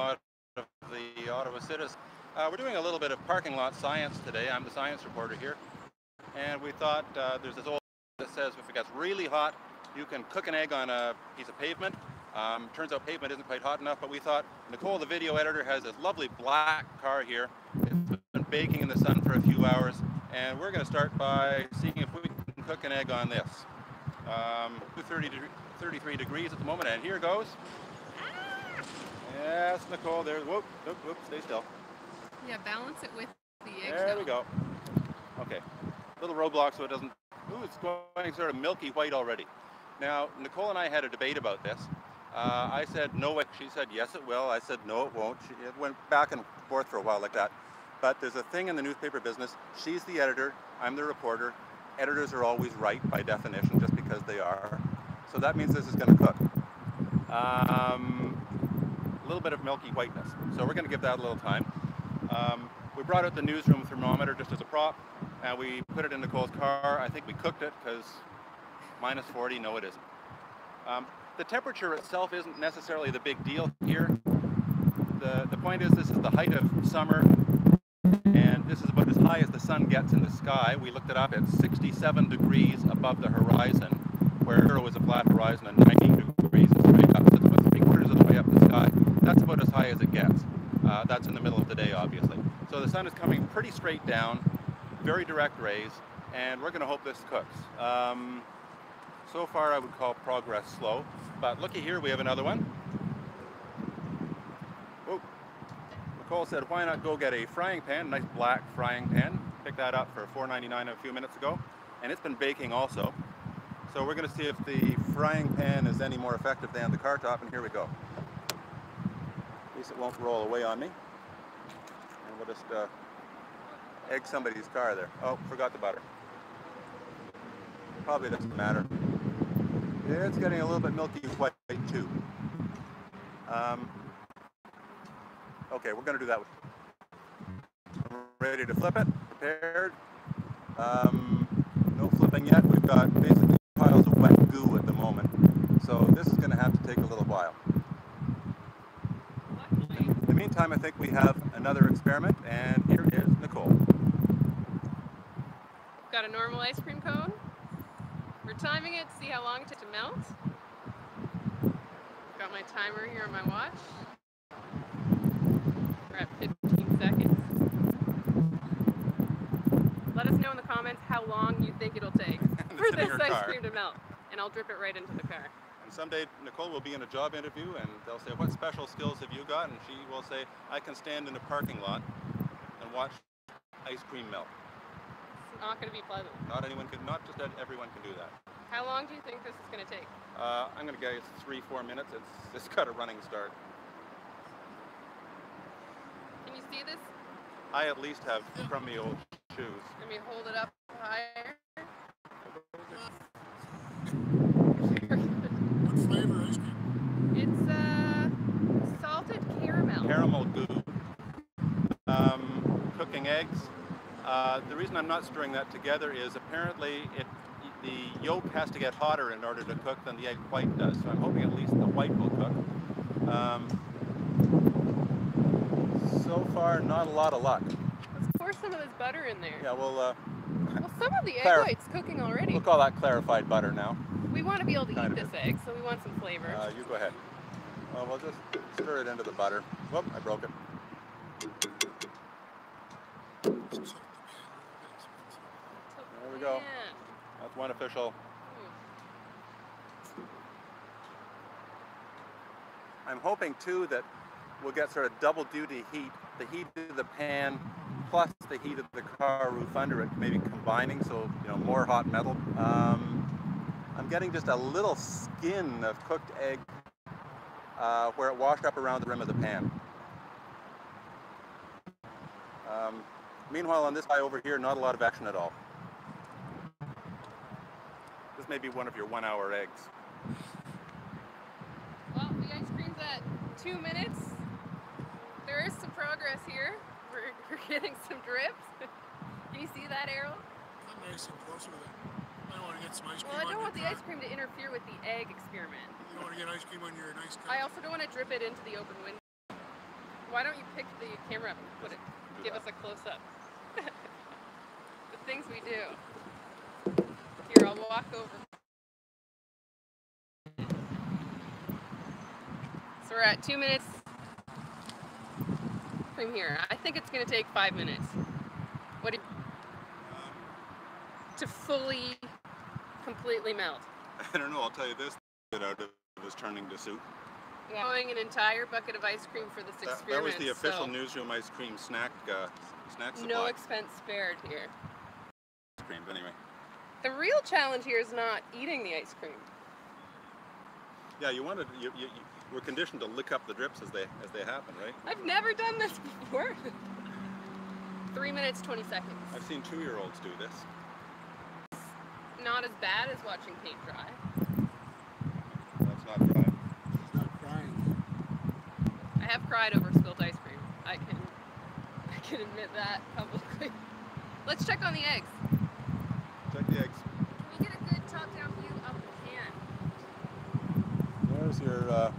lot of the Ottawa citizens. We're doing a little bit of parking lot science today. I'm the science reporter here. And we thought there's this old that says if it gets really hot, you can cook an egg on a piece of pavement. Turns out pavement isn't quite hot enough, but we thought Nicole, the video editor, has this lovely black car here. It's been baking in the sun for a few hours, and we're going to start by seeing if we can cook an egg on this. 33 degrees at the moment, and here goes. Yes, Nicole, there's, whoop, stay still. Yeah, balance it with the egg. There we go. Okay, little roadblock so it doesn't, ooh, it's going sort of milky white already. Now, Nicole and I had a debate about this. I said, no, she said, yes, it will. I said, no, it won't. It went back and forth for a while like that. But there's a thing in the newspaper business. She's the editor, I'm the reporter. Editors are always right by definition, just because they are. So that means this is going to cook. A little bit of milky whiteness. So we're going to give that a little time. We brought out the newsroom thermometer just as a prop, and we put it in Nicole's car. I think we cooked it because minus 40, no it isn't. The temperature itself isn't necessarily the big deal here. The point is this is the height of summer, and this is about as high as the sun gets in the sky. We looked it up at 67 degrees above the horizon, where it was a flat horizon, and 19 degrees is straight up. So it's about 3/4 of the way up the sky. That's about as high as it gets. That's in the middle of the day, obviously. So the sun is coming pretty straight down, very direct rays, and we're going to hope this cooks. So far I would call progress slow, but looky here, we have another one. Oh, Nicole said, why not go get a frying pan, nice black frying pan. Picked that up for $4.99 a few minutes ago, and it's been baking also. So we're going to see if the frying pan is any more effective than the car top, and here we go. At least it won't roll away on me. And we'll just egg somebody's car there. Oh, forgot the butter. Probably doesn't matter. It's getting a little bit milky white too. Okay, we're going to do that. I'm ready to flip it. Prepared. No flipping yet. We've got basically piles of wet goo at the moment. So this is going to have to take a little while. In the meantime, I think we have another experiment, and here is Nicole. Got a normal ice cream cone. We're timing it to see how long it takes to melt. Got my timer here on my watch. We're at 15 seconds. Let us know in the comments how long you think it'll take for this ice cream to melt, and I'll drip it right into the car. And someday Nicole will be in a job interview, and they'll say, what special skills have you got? And she will say, I can stand in a parking lot and watch ice cream melt. It's not going to be pleasant. Not just everyone can do that. How long do you think this is going to take? I'm going to guess 3-4 minutes. It's got a running start. Can you see this? I at least have crummy old shoes. Let me hold it up higher. What flavor ice cream? It's salted caramel. Caramel goo. Cooking eggs. The reason I'm not stirring that together is apparently the yolk has to get hotter in order to cook than the egg white does. So I'm hoping at least the white will cook. So far, not a lot of luck. Let's pour some of this butter in there. Yeah, well, well, some of the egg white's cooking already. We'll call that clarified butter now. We want to be able to eat this egg, so we want some flavor. You go ahead. Well, we'll just stir it into the butter. Whoop, I broke it. There we go. Yeah. That's one official. I'm hoping too that we'll get sort of double duty heat. The heat of the pan plus the heat of the car roof under it, maybe combining, so more hot metal. I'm getting just a little skin of cooked egg where it washed up around the rim of the pan. Meanwhile, on this guy over here, not a lot of action at all. This may be one of your 1-hour eggs. Well, the ice cream's at 2 minutes. There is some progress here. We're getting some drips. Can you see that, Errol? I'm nice and close with it. I don't want to get some ice cream. Well, I don't want the ice cream to interfere with the egg experiment. You don't want to get ice cream on your nice cup. I also don't want to drip it into the open window. Why don't you pick the camera up and put it? Give us a close-up. The things we do. Here, I'll walk over. So we're at 2 minutes from here. I think it's going to take 5 minutes. What do you, to fully, completely melt? I don't know. I'll tell you this: get out of this turning to soup. Going an entire bucket of ice cream for this experiment. That was the official newsroom ice cream snack supply. No expense spared here. Ice cream, anyway. The real challenge here is not eating the ice cream. Yeah, we're conditioned to lick up the drips as they happen, right? I've never done this before. 3 minutes, 20 seconds. I've seen 2-year-olds do this. Not as bad as watching paint dry. That's not dry. He's not crying. I have cried over spilled ice cream. I can admit that publicly. Let's check on the eggs. Check the eggs. Can we get a good top-down view of the pan? There's your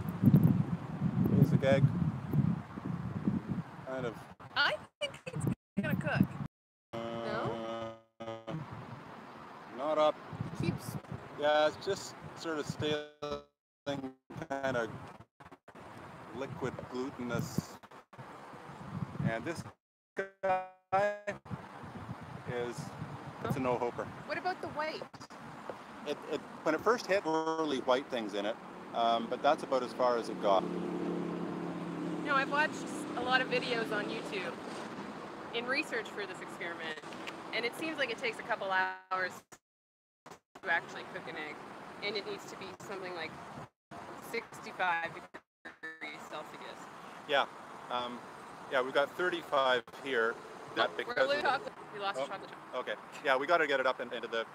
basic egg. Kind of. I think it's gonna cook. No? Not up. Keeps. Yeah, it's just sort of staling, kind of liquid glutinous. And this guy it's a no-hoper. What about the white? When it first hit, early white things in it, but that's about as far as it got. You know, I've watched a lot of videos on YouTube in research for this experiment, and it seems like it takes a couple hours to actually cook an egg, and it needs to be something like 65 degrees Celsius. Yeah, yeah, we've got 35 here. We're losing chocolate. We lost chocolate. Okay, yeah, we got to get it up into the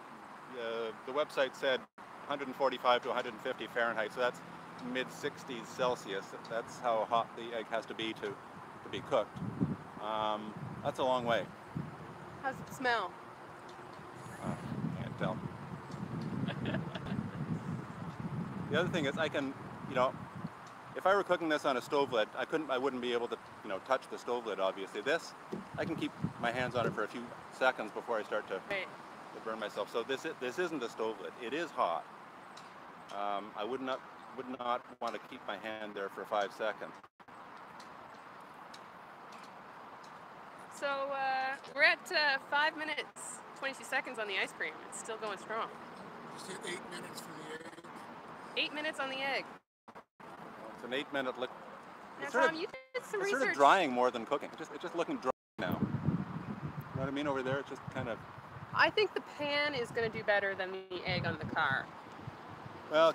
website said 145 to 150 Fahrenheit, so that's mid-60s Celsius. That's how hot the egg has to be cooked. That's a long way. How's it smell? Can't tell. The other thing is, I can, if I were cooking this on a stove lid, I wouldn't be able to, touch the stove lid. Obviously, this I can keep my hands on it for a few seconds before I start to burn myself. So this isn't a stove lid. It is hot. I would not want to keep my hand there for 5 seconds. So we're at 5 minutes, 22 seconds on the ice cream. It's still going strong. Just hit 8 minutes for the egg. 8 minutes on the egg. It's an 8-minute lick. Now, Tom, you did some research. It's sort of drying more than cooking. It's just looking dry now. You know what I mean? Over there, it's just kind of. I think the pan is going to do better than the egg on the car. Well.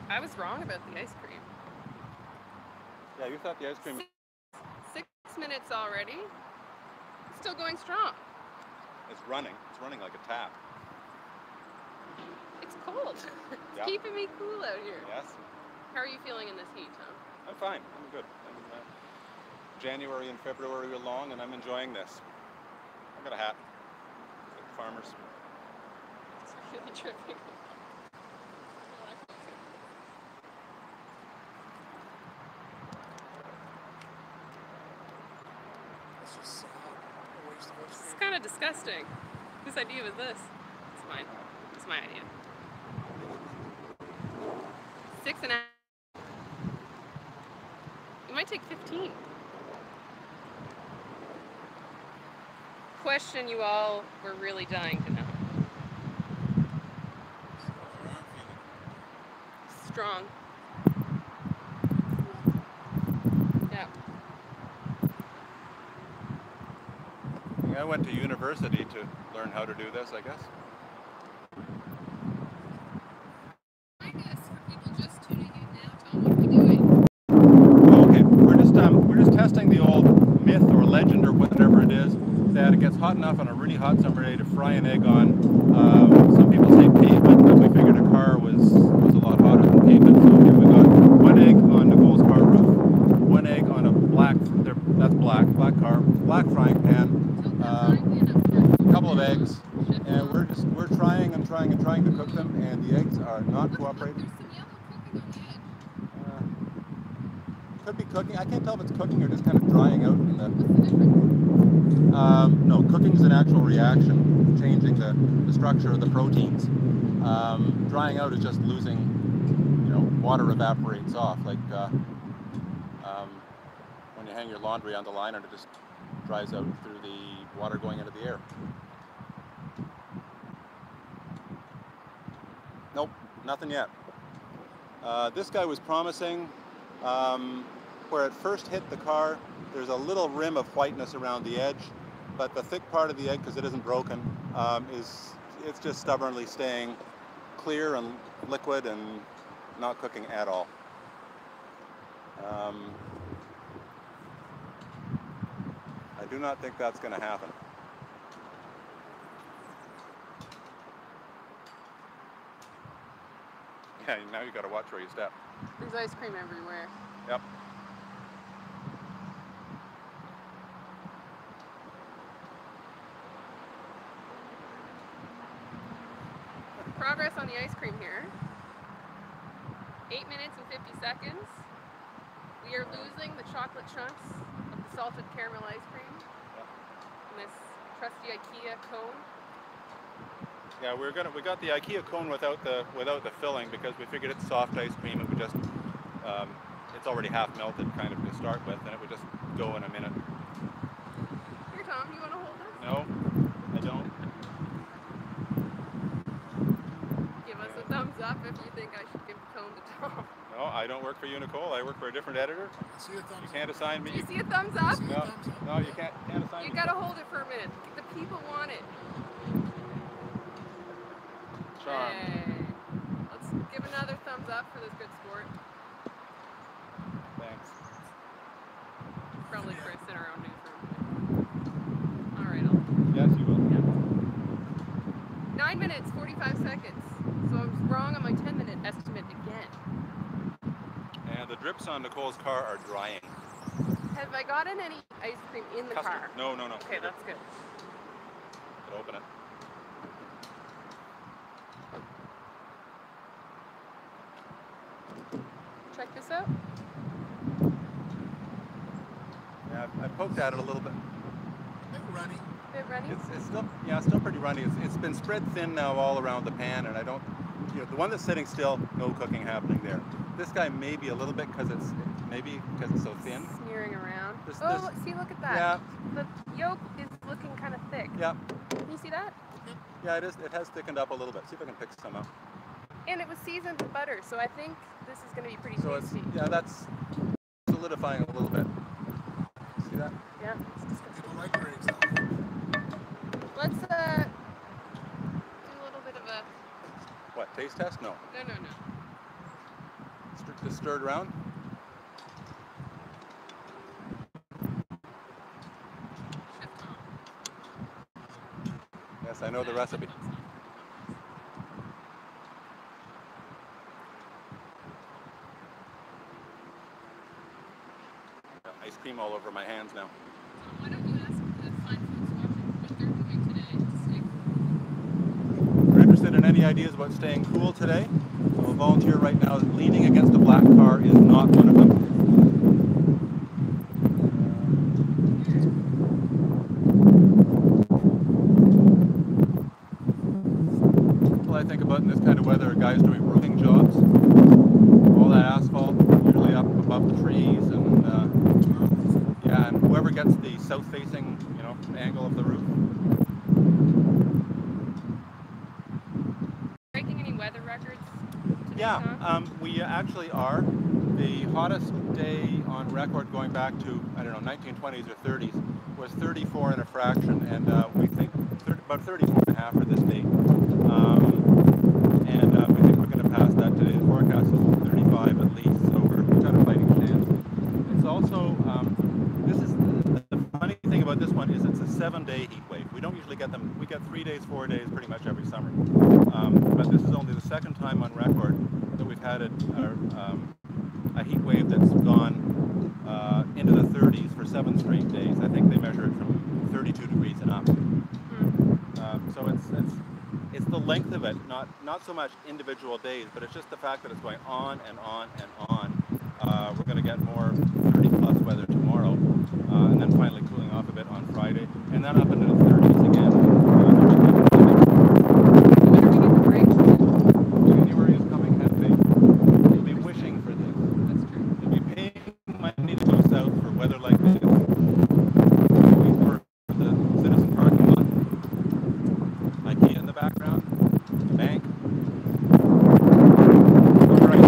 I was wrong about the ice cream. Yeah, you thought the ice cream. 6 minutes already. Still going strong. It's running. It's running like a tap. It's cold. It's keeping me cool out here. Yes. How are you feeling in this heat, Tom? I'm fine. I'm good. January and February are long, and I'm enjoying this. I've got a hat. Like farmers. It's really tripping. It's kind of disgusting. Whose idea was this? It's mine. It's my idea. 6.5. It might take 15. Question you all were really dying to know. Strong. Yeah. I went to university to learn how to do this, I guess. I guess for people just tuning in now, Tom, what are we doing? Okay, we're just testing the old myth or legend or whatever it is that it gets hot enough on a really hot summer day to fry an egg on. Some people say pavement, but we figured a car was a lot hotter than pavement. So here we got one egg on Nicole's car roof, one egg on a black frying pan. A couple of eggs, and we're trying to cook them, and the eggs are not cooperating. Could be cooking. I can't tell if it's cooking or just kind of drying out in the. What's the difference? No, cooking is an actual reaction, changing the structure of the proteins. Drying out is just losing, water evaporates off, like when you hang your laundry on the line and it just dries out through the water going into the air. Nope, nothing yet. This guy was promising. Where it first hit the car, there's a little rim of whiteness around the edge, but the thick part of the egg, because it isn't broken, it's just stubbornly staying clear and liquid and not cooking at all. I do not think that's going to happen. Yeah, now you got to watch where you step. There's ice cream everywhere. Yep. Progress on the ice cream here. 8 minutes and 50 seconds. We are losing the chocolate chunks of the salted caramel ice cream. Yep. And this trusty IKEA cone. Yeah, we got the IKEA cone without the filling because we figured it's soft ice cream. It would just it's already half melted kind of to start with, and it would just go in a minute. Here, Tom, you want to hold this? No, I don't. Give us a thumbs up if you think I should give the cone to Tom. No, I don't work for you, Nicole. I work for a different editor. I see a thumbs You up. can't assign me. Do you see a thumbs up? No, no, you can't assign You me. gotta hold it for a minute. The people want it. Charm. Hey. Let's give another thumbs up for this good sport. Thanks. Probably Chris in our own newsroom. Alright, I'll. Yes, you will. Yeah. 9 minutes, 45 seconds. So I was wrong on my 10-minute estimate again. And the drips on Nicole's car are drying. Have I gotten any ice cream in the Custard. car? No. Okay, that's good. Could open it. Check this out. Yeah, I poked at it a little bit. Bit runny. Bit ready? It's still pretty runny. It's been spread thin now all around the pan, and I don't, the one that's sitting still, no cooking happening there. This guy maybe a little bit because it's so thin. Smearing around. There's- See, look at that. Yeah. The yolk is looking kind of thick. Yeah, Can you see that? yeah, it is. It has thickened up a little bit. See if I can pick some up. And it was seasoned with butter, so I think this is going to be pretty So it's tasty. that's solidifying a little bit. See that? Yeah. People like grapes though. Let's do a little bit of a. What, taste test? No. No. Just stir it around. Chef Tom. Yes, I know the recipe. Got ice cream all over my hands now. Why don't you ask the Fine Foods watching what they're doing today to stay If you're interested in any ideas about staying cool today, so a volunteer right now is leaning against a black car is not one of them. Well, I think about in this kind of weather, guys doing roofing jobs, all that asphalt usually up above the trees, and yeah, and whoever gets the south-facing, angle of the roof. breaking any weather records today, Yeah, Tom? we actually are. The hottest day on record going back to, 1920s or 30s was 34 and a fraction, and we think about 34 and a half for this date. And we think we're going to pass that today. The forecast is 35 at least, so we've got a fighting chance. It's also, the funny thing about this one is it's a 7-day heat wave. We don't usually get them. We get 3 days, 4 days pretty much every summer. But this is only the second time on record that we've had a heat wave that's gone into the 30s for 7 straight days. I think they measure it from 32 degrees and up. So it's the length of it, not so much individual days, but it's just the fact that it's going on and on and on. We're going to get more 30 plus weather tomorrow, and then finally cooling off a bit on Friday, and then up into the 30s again. January is coming heavy. You'll be wishing for this. That's true. You'll be paying money to go south for weather like this. For the Citizen parking lot, IKEA in the background, the bank. All right.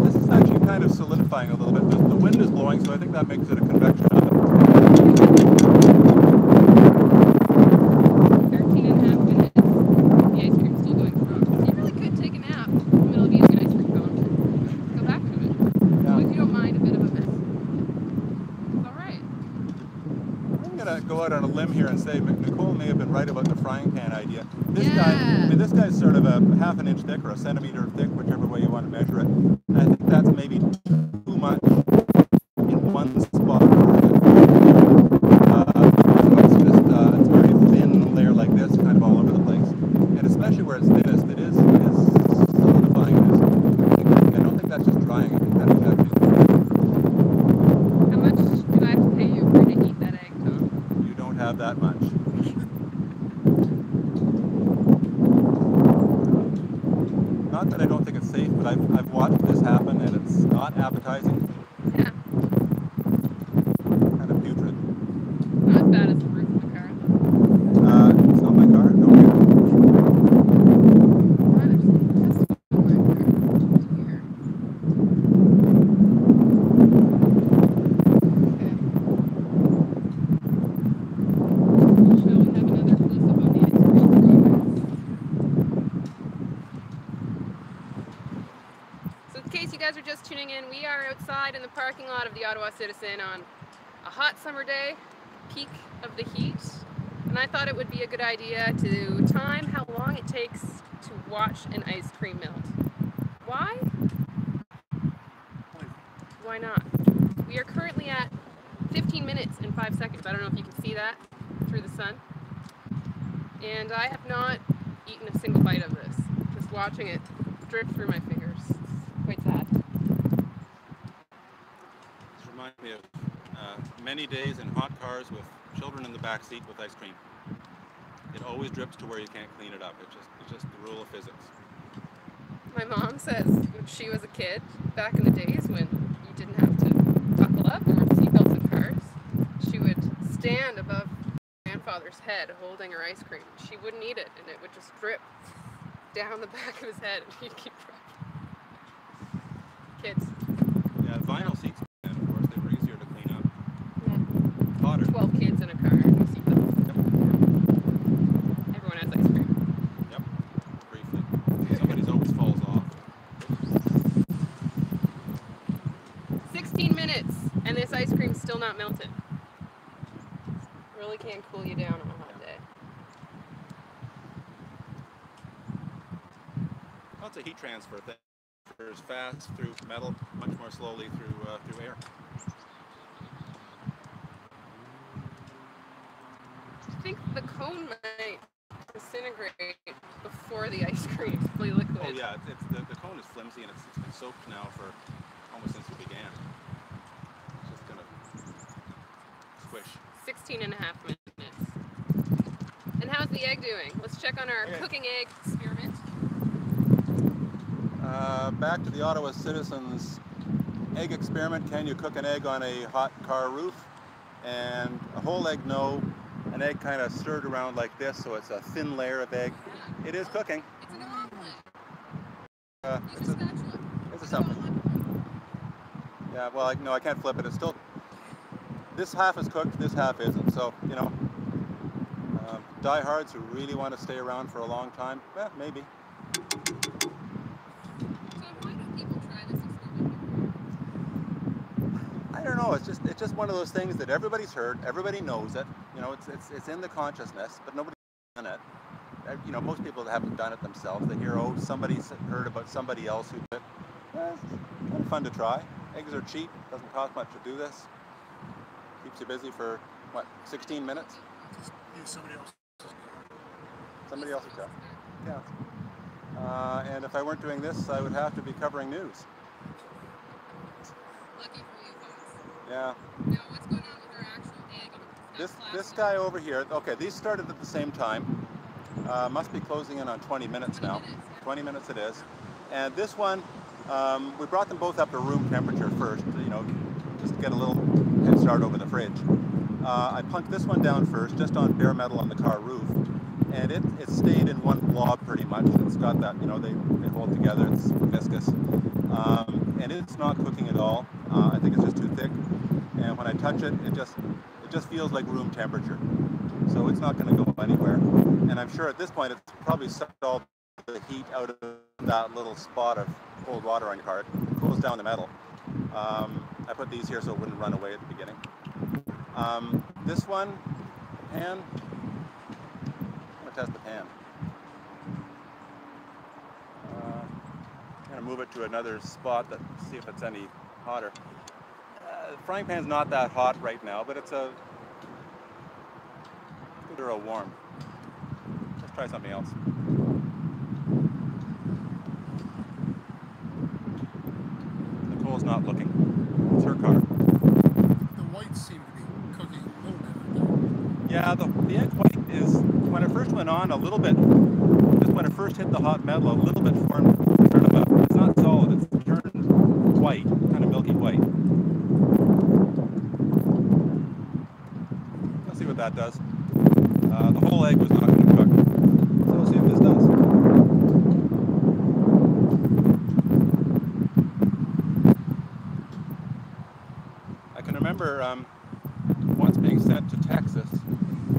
This is actually kind of solidifying a little bit. The wind is blowing, so I think that makes it a convection oven. 13 and a half minutes. The ice cream's still going strong. So you really could take a nap in the middle of eating an ice cream cone. Go back to it. As long as you don't mind a bit of a mess. It's alright. I'm gonna go out on a limb here and say Nicole may have been right about the frying pan idea. This Yeah. guy, I mean, this guy's sort of a half an inch thick or a centimeter thick, whichever way you want to measure it. And I think that's maybe too much in one spot. It's very thin layer like this, kind of all over the place. And especially where it's thinnest, it is solidifying this. I don't think that's just drying. I think that is actually. How much do I have to pay you for to eat that egg, Tom? You don't have that much. Not that I don't think it's safe, but I've watched this happen and it's not appetizing. Yeah. Kind of putrid. Not as bad as the roof of the car. It's not my car? No. Oh, there's some dust on my car. Here. Okay. Shall we have another close-up on the ice cream? So in case you guys are just tuning in, we are outside in the parking lot of the Ottawa Citizen on a hot summer day, peak of the heat, and I thought it would be a good idea to time how long it takes to watch an ice cream melt. Why? Why not? We are currently at 15 minutes and 5 seconds. I don't know if you can see that through the sun. And I have not eaten a single bite of this. Just watching it drip through my fingers. It's quite sad. This reminds me of many days in hot cars with children in the back seat with ice cream. It always drips to where you can't clean it up. It's just the rule of physics. My mom says when she was a kid, back in the days when you didn't have to buckle up or wear seatbelts in cars, she would stand above my grandfather's head holding her ice cream. She wouldn't eat it and it would just drip down the back of his head and he'd keep dripping. Kids. Yeah, vinyl seats, and of course, they were easier to clean up. Yeah. Hotter. 12 kids in a car, no seatbelts. Yep. Everyone has ice cream. Yep. Briefly. Somebody's always falls off. 16 minutes and this ice cream's still not melted. Really can cool you down on a hot day. Well, it's a heat transfer thing. It's fast through metal, much more slowly through air. I think the cone might disintegrate before the ice cream is fully liquid. Oh yeah, the cone is flimsy and it's been soaked now for almost since it began. It's just gonna squish. 16 and a half minutes. And how's the egg doing? Let's check on our cooking egg experiment. Back to the Ottawa Citizens egg experiment. Can you cook an egg on a hot car roof? And a whole egg, no. An egg kind of stirred around like this, so it's a thin layer of egg. It is cooking. It's an omelet. It's a something. Yeah, well, no, I can't flip it. It's still, this half is cooked, this half isn't. So, you know, diehards who really want to stay around for a long time, maybe. I don't know. It's just one of those things that everybody's heard. Everybody knows it. You know, it's in the consciousness, but nobody's done it. You know, most people haven't done it themselves. They hear, oh, somebody's heard about somebody else who did it. It's kind of fun to try. Eggs are cheap. Doesn't cost much to do this. Keeps you busy for, what, 16 minutes? Just use somebody else's. Somebody else's job. Yeah. And if I weren't doing this, I would have to be covering news. Lucky for you guys. Yeah. Now, what's going on with our actual egg? This guy over here, okay, these started at the same time. Must be closing in on 20 minutes now. 20 minutes it is. And this one, we brought them both up to room temperature first, you know, just to get a little head start over the fridge. I punked this one down first, just on bare metal on the car roof. And it stayed in one blob pretty much. It's got that, you know, they hold together, it's viscous. And it's not cooking at all. I think it's just too thick. And when I touch it, it just feels like room temperature. So it's not going to go anywhere. And I'm sure at this point it's probably sucked all the heat out of that little spot of cold water on your car. It cools down the metal. I put these here so it wouldn't run away at the beginning. This one, the pan, I'm going to test the pan. I'm going to move it to another spot to see if it's any hotter. The frying pan's not that hot right now, but it's a good or a warm. Let's try something else. Nicole's not looking. It's her car. The whites seem to be cooking a little bit. Yeah, the egg white is, when it first went on, a little bit, just when it first hit the hot metal, a little bit formed sort of a, it's not solid, it's turned white, kind of milky white. Let's see what that does. The whole egg was not going to cook, so we'll see if this does. I can remember once being sent to Texas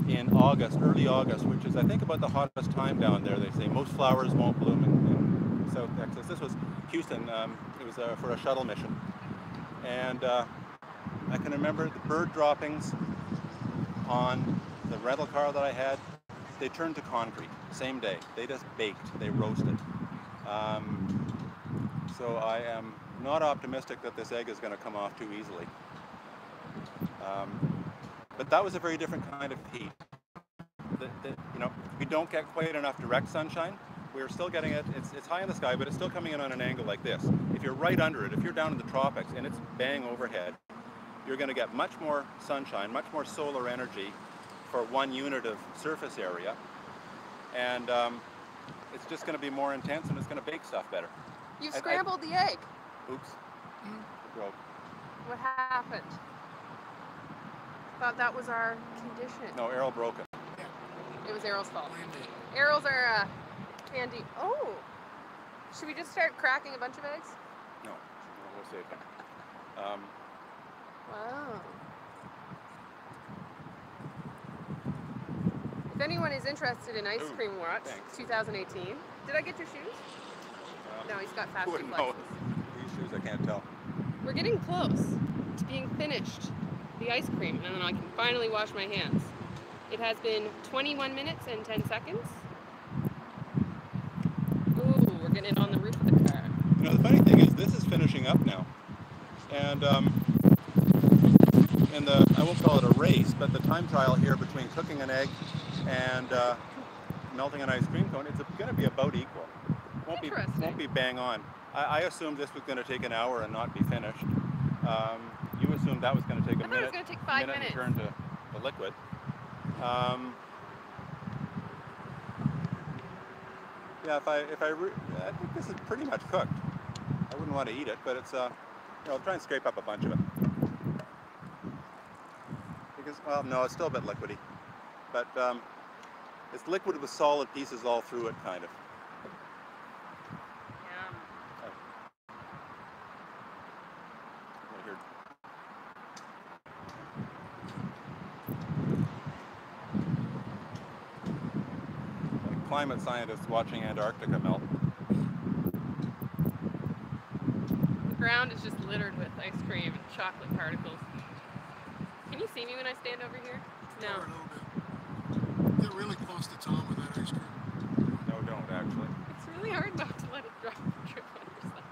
in August, early August, which is I think about the hottest time down there. They say most flowers won't bloom in South Texas. This was Houston. It was for a shuttle mission. And I can remember the bird droppings on the rental car that I had. They turned to concrete, same day. They just baked, they roasted. So I am not optimistic that this egg is going to come off too easily. But that was a very different kind of heat. You know, we don't get quite enough direct sunshine. We're still getting it, it's high in the sky, but it's still coming in on an angle like this. If you're right under it, if you're down in the tropics and it's bang overhead, you're going to get much more sunshine, much more solar energy for 1 unit of surface area. And it's just going to be more intense and it's going to bake stuff better. You've scrambled the egg. Oops. It broke. What happened? Thought that was our condition. No, Errol broke it. It was Errol's fault. Errol's our handy. Oh! Should we just start cracking a bunch of eggs? No, we'll save them. Wow. If anyone is interested in Ice Cream Watch 2018, did I get your shoes? No, he's got fast reflexes. No, these shoes, I can't tell. We're getting close to being finished, the ice cream, and then I can finally wash my hands. It has been 21 minutes and 10 seconds. Ooh, we're getting it on the roof of the car. You know, the funny thing is, this is finishing up now. And in the, I won't call it a race, but the time trial here between cooking an egg and melting an ice cream cone, it's going to be about equal. Won't be bang on. I assumed this was going to take an hour and not be finished. You assumed that was going to take a minute. It was going to take 5 minutes. To turn to the liquid. Yeah, I think this is pretty much cooked. I wouldn't want to eat it, but it's you know, I'll try and scrape up a bunch of it. Because, well, no, it's still a bit liquidy, but it's liquid with solid pieces all through it, kind of. Climate scientists watching Antarctica melt. The ground is just littered with ice cream and chocolate particles. Can you see me when I stand over here? No. A little bit. Get really close to Tom with that ice cream. No, don't actually. It's really hard not to let it drop and trip on yourself.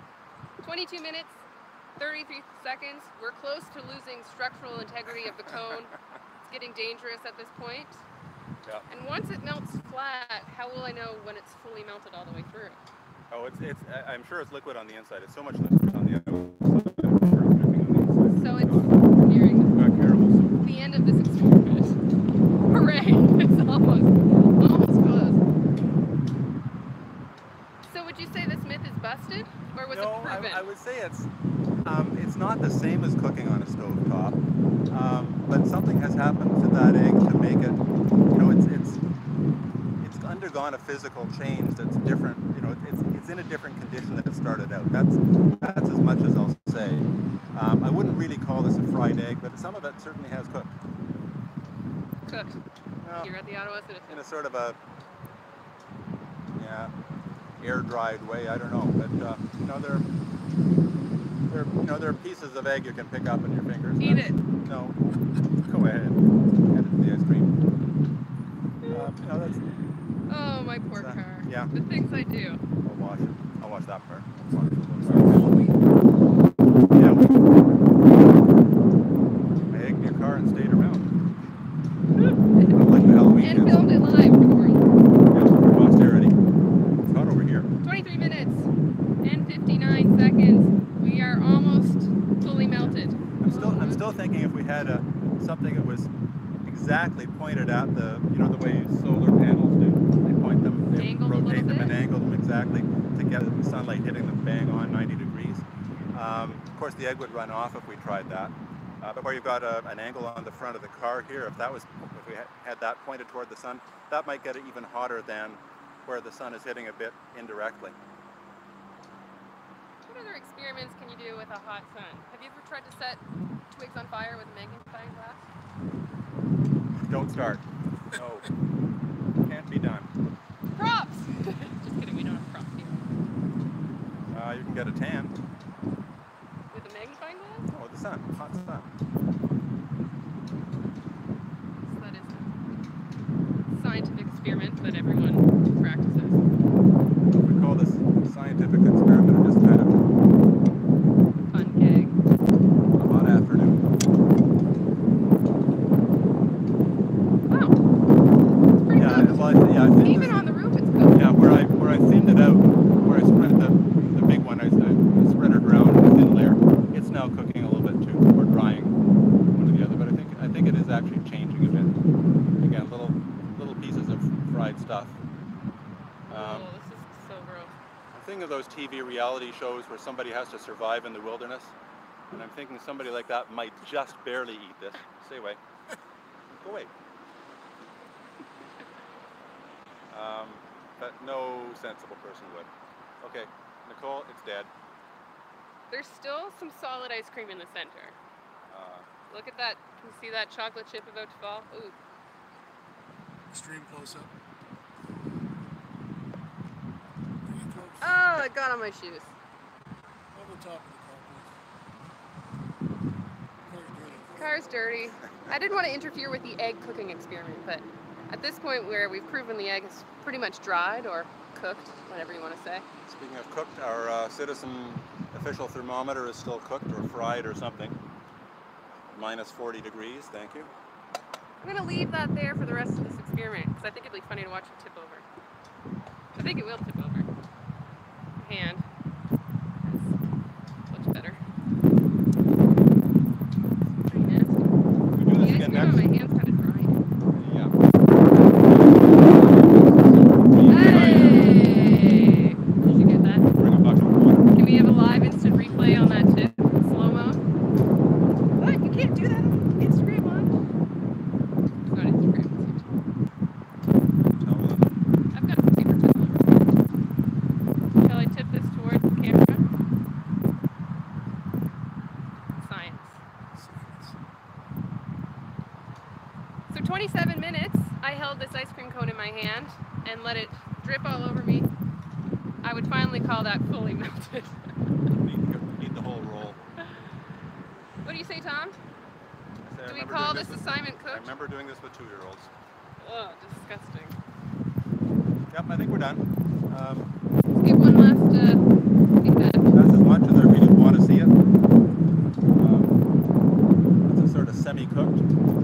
22 minutes, 33 seconds. We're close to losing structural integrity of the cone. It's getting dangerous at this point. Yeah. And once it melts flat, how will I know when it's fully melted all the way through? Oh, I'm sure it's liquid on the inside. It's so much liquid on the outside. I'm sure it's dripping on the inside. So it's nearing the end of this experiment. Hooray! It's almost close. So would you say this myth is busted, or was it proven? I would say it's not the same as cooking on a stove top, but something has happened to that egg to make it, you know, it's undergone a physical change that's different. You know, it's in a different condition than it started out. That's as much as I'll say. I wouldn't really call this a fried egg, but some of it certainly has cooked. Cooked. Well, Here at the Ottawa Citizen. in a sort of a air-dried way. I don't know, but you know, there are pieces of egg you can pick up in your fingers. Eat it. No, go ahead. Add it to the ice cream. You know, that's. Oh, my poor car. Yeah. The things I do. I'll wash it. I'll wash that part. I egged your car and stayed around. Like the Halloween And filmed it live for the world. Yeah, posterity. It's hot over here. 23 minutes and 59 seconds. We are almost fully melted. I'm still thinking if we had something that was exactly pointed at the way solar panels do. They point them, they rotate them and angle them exactly to get the sunlight hitting them bang on 90 degrees. Of course, the egg would run off if we tried that. But where you've got an angle on the front of the car here, if we had that pointed toward the sun, that might get it even hotter than where the sun is hitting a bit indirectly. What other experiments can you do with a hot sun? Have you ever tried to set twigs on fire with a magnifying glass? Don't start. No. Can't be done. Props! Just kidding, we don't have props here. You can get a tan. With a magnifying glass? Oh, the sun. Hot sun. So that is a scientific experiment that everyone practices. We call this scientific experiment or just kind of fun gag. A hot afternoon. Wow. It's pretty good. Well, I think even on the roof it's good. Yeah, where I thinned it out, where I spread the big one, I spread it around in a thin layer. It's now cooking a little bit too, or drying, one or the other. But I think it is actually changing a bit. Again, little pieces of fried stuff. Oh, this is so gross. I'm thinking of those TV reality shows where somebody has to survive in the wilderness, and I'm thinking somebody like that might just barely eat this. Stay away. Go away. But no sensible person would. Okay, Nicole, it's dead. There's still some solid ice cream in the center. Look at that. Can you see that chocolate chip about to fall? Ooh. Extreme close-up. Oh, it got on my shoes. Over the top of the car, Car's dirty. I didn't want to interfere with the egg cooking experiment, but at this point where we've proven the egg is pretty much dried or cooked, whatever you want to say. Speaking of cooked, our citizen official thermometer is still cooked or fried or something. Minus 40 degrees, thank you. I'm going to leave that there for the rest of this experiment because I think it'd be funny to watch it tip over. I think it will tip over. Hand. That's much better. Pretty nasty. We do this again next. My hand's kind of dry. Yeah. Hey! Did you get that? Bring a bucket of water. Can we have a live instant replay on that tip? Slow-mo? What? You can't do that on Instagram, on? It's not Instagram. I've got some paper towel over here. Shall I tip this towards the camera? Science. So 27 minutes, I held this ice cream cone in my hand and let it drip all over me. I would finally call that fully melted. Need the whole roll. What do you say, Tom? I Do we remember call doing this with- assignment I cooked? remember doing this with 2-year-olds. Ugh, disgusting. Yep, I think we're done. Let's get one last feedback. That's as much as I really semi-cooked.